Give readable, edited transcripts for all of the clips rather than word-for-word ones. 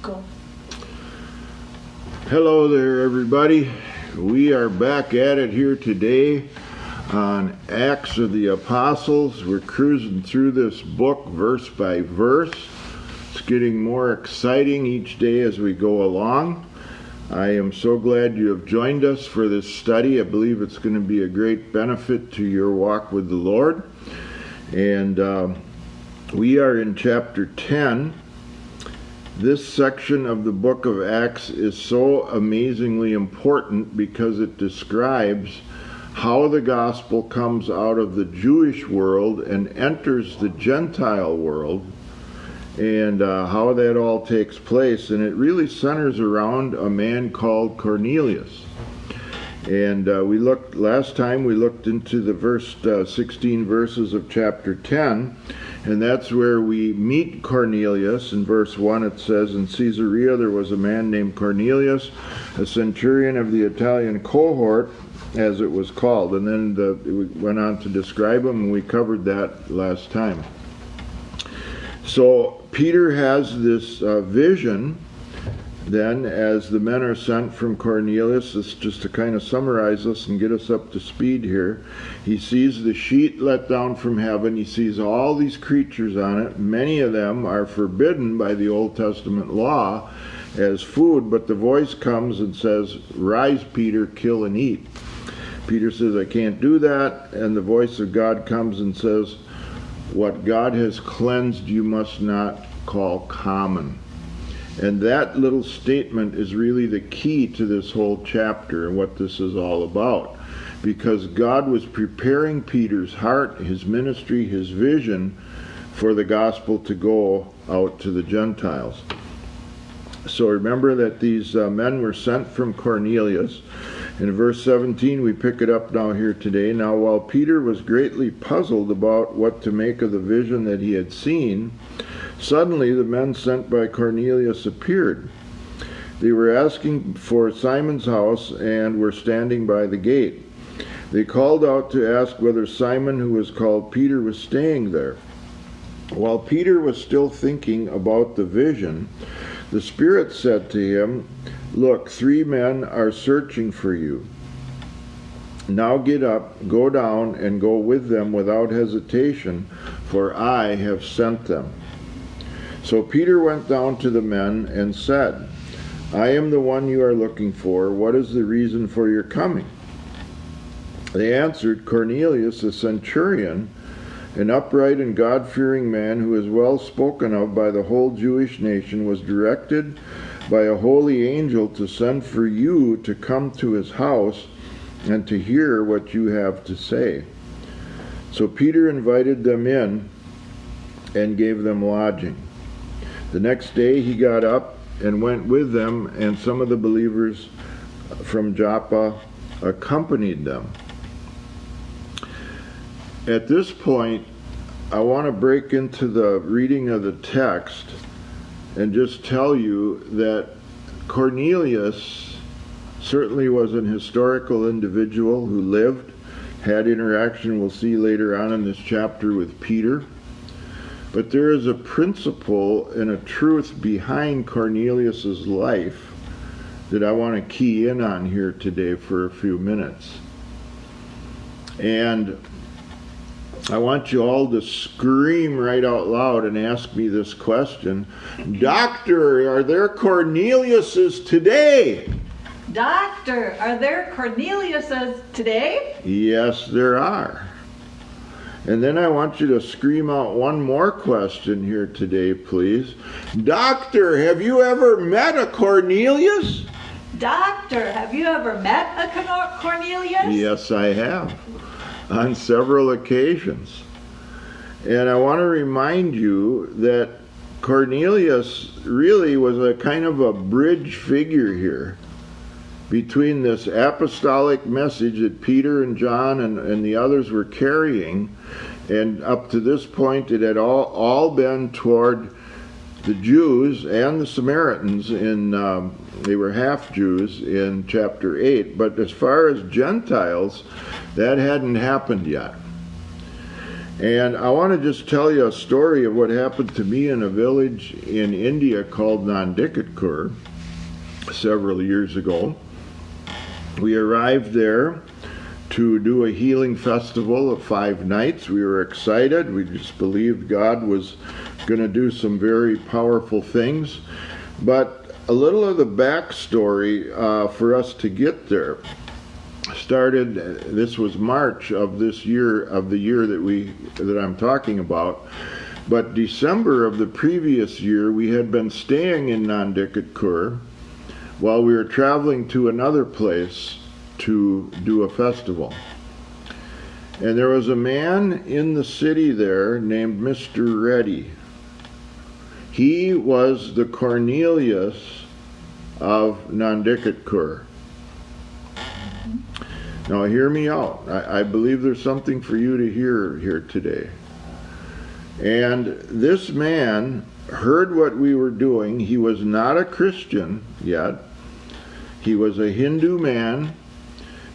Go. Hello there, everybody. We are back at it here today on Acts of the Apostles. We're cruising through this book verse by verse. It's getting more exciting each day as we go along. I am so glad you have joined us for this study. I believe it's going to be a great benefit to your walk with the Lord. And we are in chapter 10. This section of the book of Acts is so amazingly important because it describes how the gospel comes out of the Jewish world and enters the Gentile world, and how that all takes place. And it really centers around a man called Cornelius. And last time we looked into the first 16 verses of chapter 10, and that's where we meet Cornelius. In verse 1 it says, "In Caesarea there was a man named Cornelius, a centurion of the Italian cohort," as it was called. And then we went on to describe him, and we covered that last time. So Peter has this vision then as the men are sent from Cornelius. This just to kind of summarize us and get us up to speed here. He sees the sheet let down from heaven. He sees all these creatures on it. Many of them are forbidden by the Old Testament law as food, but the voice comes and says, "Rise, Peter, kill and eat." Peter says, "I can't do that." And the voice of God comes and says, "What God has cleansed you must not call common." And that little statement is really the key to this whole chapter and what this is all about. Because God was preparing Peter's heart, his ministry, his vision for the gospel to go out to the Gentiles. So remember that these men were sent from Cornelius. In verse 17 we pick it up now here today. "Now while Peter was greatly puzzled about what to make of the vision that he had seen, suddenly the men sent by Cornelius appeared. They were asking for Simon's house and were standing by the gate. They called out to ask whether Simon, who was called Peter, was staying there. While Peter was still thinking about the vision, the Spirit said to him, 'Look, 3 men are searching for you. Now get up, go down, and go with them without hesitation, for I have sent them.' So Peter went down to the men and said, 'I am the one you are looking for. What is the reason for your coming?' They answered, 'Cornelius, a centurion, an upright and God-fearing man who is well spoken of by the whole Jewish nation, was directed by a holy angel to send for you to come to his house and to hear what you have to say.' So Peter invited them in and gave them lodging. The next day he got up and went with them, and some of the believers from Joppa accompanied them." At this point, I want to break into the reading of the text and just tell you that Cornelius certainly was an historical individual who lived, had interaction, we'll see later on in this chapter, with Peter. But there is a principle and a truth behind Cornelius's life that I want to key in on here today for a few minutes. And I want you all to scream right out loud and ask me this question: "Doctor, are there Corneliuses today?" Doctor, are there Corneliuses today? Yes, there are. And then I want you to scream out one more question here today, please. "Doctor, have you ever met a Cornelius?" Doctor, have you ever met a Cornelius? Yes, I have, on several occasions. And I want to remind you that Cornelius really was a kind of a bridge figure here between this apostolic message that Peter and John and the others were carrying, and up to this point it had all been toward the Jews and the Samaritans. They were half Jews in chapter 8, but as far as Gentiles, that hadn't happened yet. And I want to just tell you a story of what happened to me in a village in India called Nandikatkur several years ago. We arrived there to do a healing festival of 5 nights. We were excited. We just believed God was going to do some very powerful things. But a little of the backstory for us to get there started, this was March of this year, of the year that I'm talking about. But December of the previous year, we had been staying in Nandikatkur while we were traveling to another place to do a festival. And there was a man in the city there named Mr. Reddy. He was the Cornelius of Nandikatkur. Now hear me out. I believe there's something for you to hear here today. And this man heard what we were doing. He was not a Christian yet. He was a Hindu man.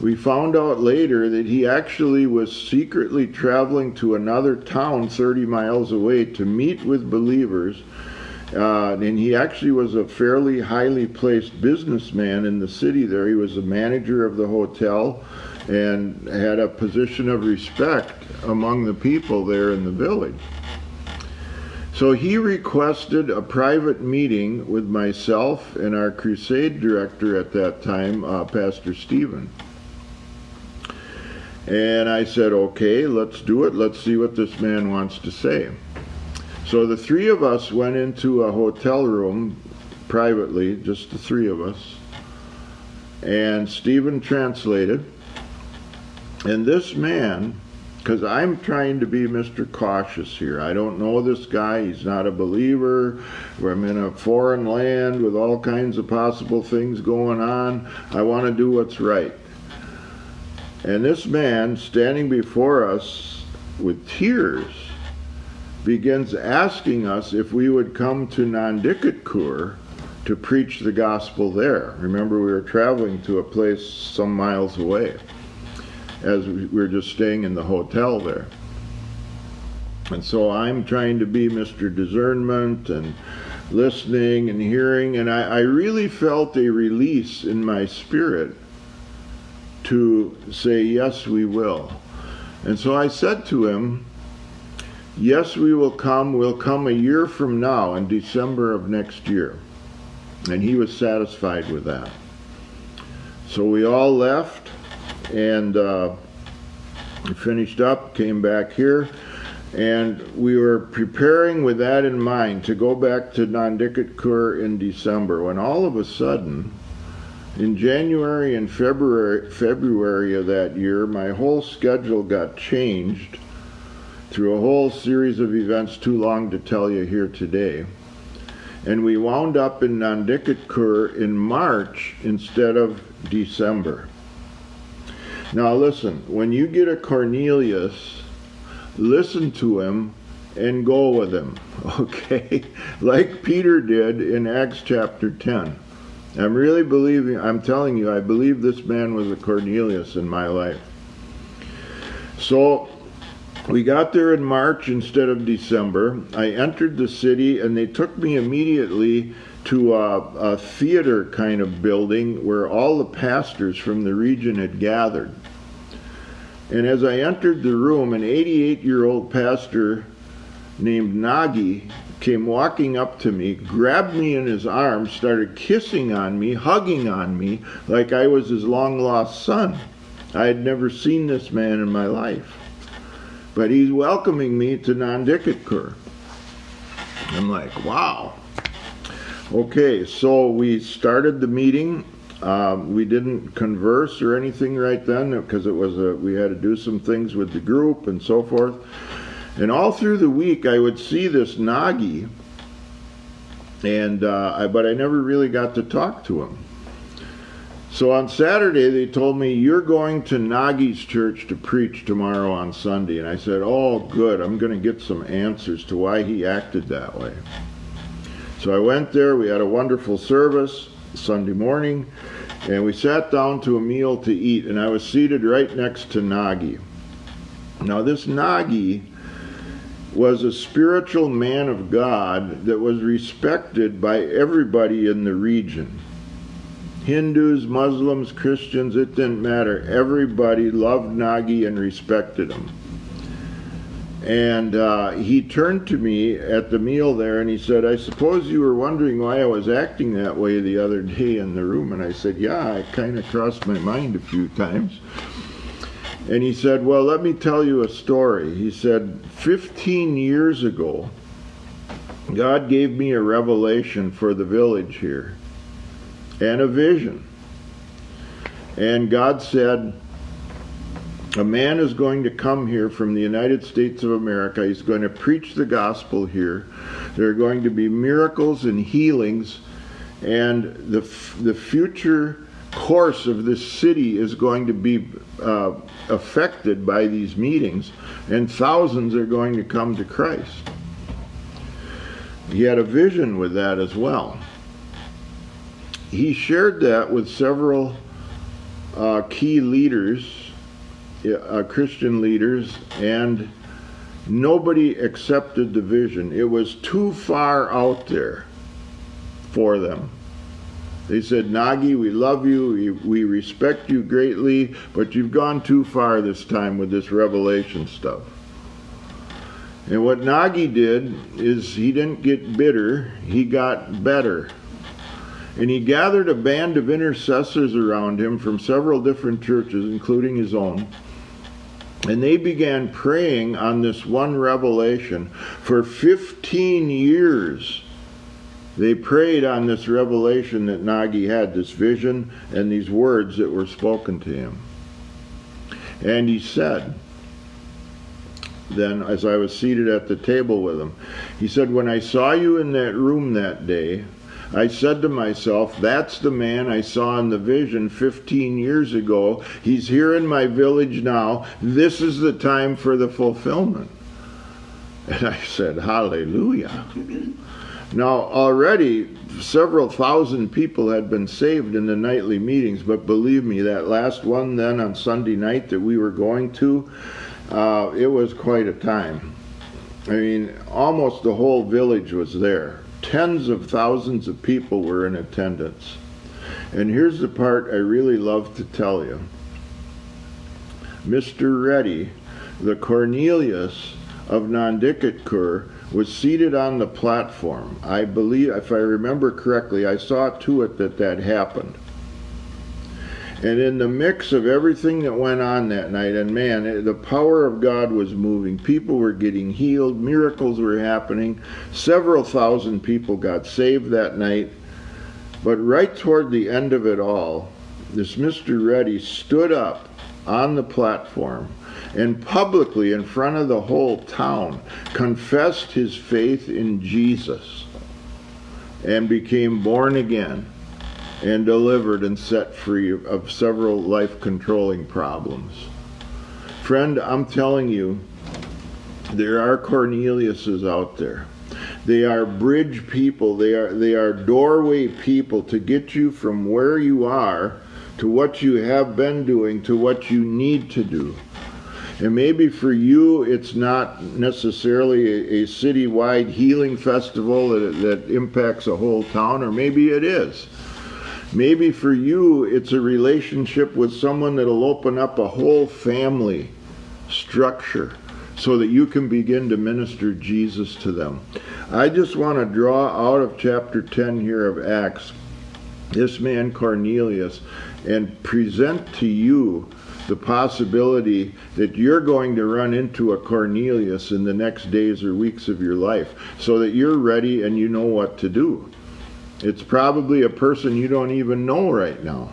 We found out later that he actually was secretly traveling to another town 30 miles away to meet with believers. And he actually was a fairly highly placed businessman in the city there. He was the manager of the hotel and had a position of respect among the people there in the village. So he requested a private meeting with myself and our crusade director at that time, Pastor Stephen. And I said, okay, let's do it. Let's see what this man wants to say. So the 3 of us went into a hotel room privately, just the 3 of us. And Stephen translated. And this man, because I'm trying to be Mr. Cautious here. I don't know this guy. He's not a believer. I'm in a foreign land with all kinds of possible things going on. I want to do what's right. And this man, standing before us with tears, begins asking us if we would come to Nandikatkur to preach the gospel there. Remember, we were traveling to a place some miles away, as we were just staying in the hotel there. And so I'm trying to be Mr. Discernment and listening and hearing, and I really felt a release in my spirit to say, yes, we will. And so I said to him, yes, we will come. We'll come a year from now in December of next year. And he was satisfied with that. So we all left and finished up, came back here, and we were preparing with that in mind to go back to Nandikatkur in December, when all of a sudden, in January and February of that year, my whole schedule got changed through a whole series of events too long to tell you here today. And we wound up in Nandikatkur in March instead of December. Now listen, when you get a Cornelius, listen to him and go with him, okay? Like Peter did in Acts chapter 10. I'm really believing, I'm telling you, I believe this man was a Cornelius in my life. So we got there in March instead of December. I entered the city and they took me immediately to a theater kind of building where all the pastors from the region had gathered. And as I entered the room, an 88-year-old pastor named Nagi came walking up to me, grabbed me in his arms, started kissing on me, hugging on me like I was his long-lost son. I had never seen this man in my life. But he's welcoming me to Nandikatkur. I'm like, wow. Okay, so we started the meeting. We didn't converse or anything right then because we had to do some things with the group and so forth. And all through the week I would see this Nagi, and but I never really got to talk to him. So on Saturday they told me, you're going to Nagi's church to preach tomorrow on Sunday. And I said, oh good, I'm going to get some answers to why he acted that way. So I went there, we had a wonderful service Sunday morning, and we sat down to a meal to eat, and I was seated right next to Nagi. Now this Nagi was a spiritual man of God that was respected by everybody in the region. Hindus, Muslims, Christians, it didn't matter. Everybody loved Nagi and respected him. And he turned to me at the meal there and he said, "I suppose you were wondering why I was acting that way the other day in the room." And I said, "Yeah, it kind of crossed my mind a few times." And he said, "Well, let me tell you a story." He said, 15 years ago, God gave me a revelation for the village here and a vision. And God said, a man is going to come here from the United States of America. He's going to preach the gospel here. There are going to be miracles and healings, and the future course of this city is going to be affected by these meetings, and thousands are going to come to Christ. He had a vision with that as well. He shared that with several key leaders, Christian leaders, and nobody accepted the vision. It was too far out there for them. They said, "Nagi, we love you, we respect you greatly, but you've gone too far this time with this revelation stuff." And what Nagi did is he didn't get bitter, he got better. And he gathered a band of intercessors around him from several different churches, including his own. And they began praying on this one revelation. For 15 years, they prayed on this revelation that Nagi had, this vision and these words that were spoken to him. And he said, then as I was seated at the table with him, he said, "When I saw you in that room that day, I said to myself, that's the man I saw in the vision 15 years ago. He's here in my village now. This is the time for the fulfillment." And I said, hallelujah. Now already several thousand people had been saved in the nightly meetings, but believe me, that last one then on Sunday night that we were going to, it was quite a time. I mean, almost the whole village was there. Tens of thousands of people were in attendance. And here's the part I really love to tell you. Mr. Reddy, the Cornelius of Nandikatkur, was seated on the platform. I believe, if I remember correctly, I saw to it that happened. And in the mix of everything that went on that night, and man, the power of God was moving. People were getting healed. Miracles were happening. Several thousand people got saved that night. But right toward the end of it all, this Mr. Reddy stood up on the platform and publicly in front of the whole town confessed his faith in Jesus and became born again and delivered and set free of several life-controlling problems. Friend, I'm telling you, there are Corneliuses out there. They are bridge people. They are doorway people to get you from where you are to what you have been doing to what you need to do. And maybe for you, it's not necessarily a citywide healing festival that impacts a whole town, or maybe it is. Maybe for you, it's a relationship with someone that'll open up a whole family structure so that you can begin to minister Jesus to them. I just want to draw out of chapter 10 here of Acts this man Cornelius and present to you the possibility that you're going to run into a Cornelius in the next days or weeks of your life so that you're ready and you know what to do. It's probably a person you don't even know right now.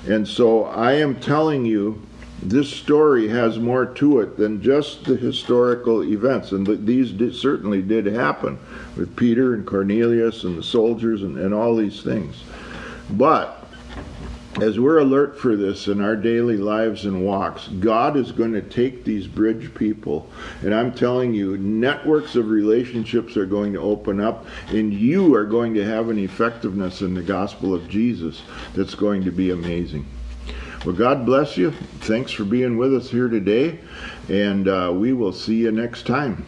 And so I am telling you, this story has more to it than just the historical events. And these certainly did happen with Peter and Cornelius and the soldiers and all these things. But as we're alert for this in our daily lives and walks, God is going to take these bridge people, and I'm telling you, networks of relationships are going to open up, and you are going to have an effectiveness in the gospel of Jesus that's going to be amazing. Well, God bless you. Thanks for being with us here today, and we will see you next time.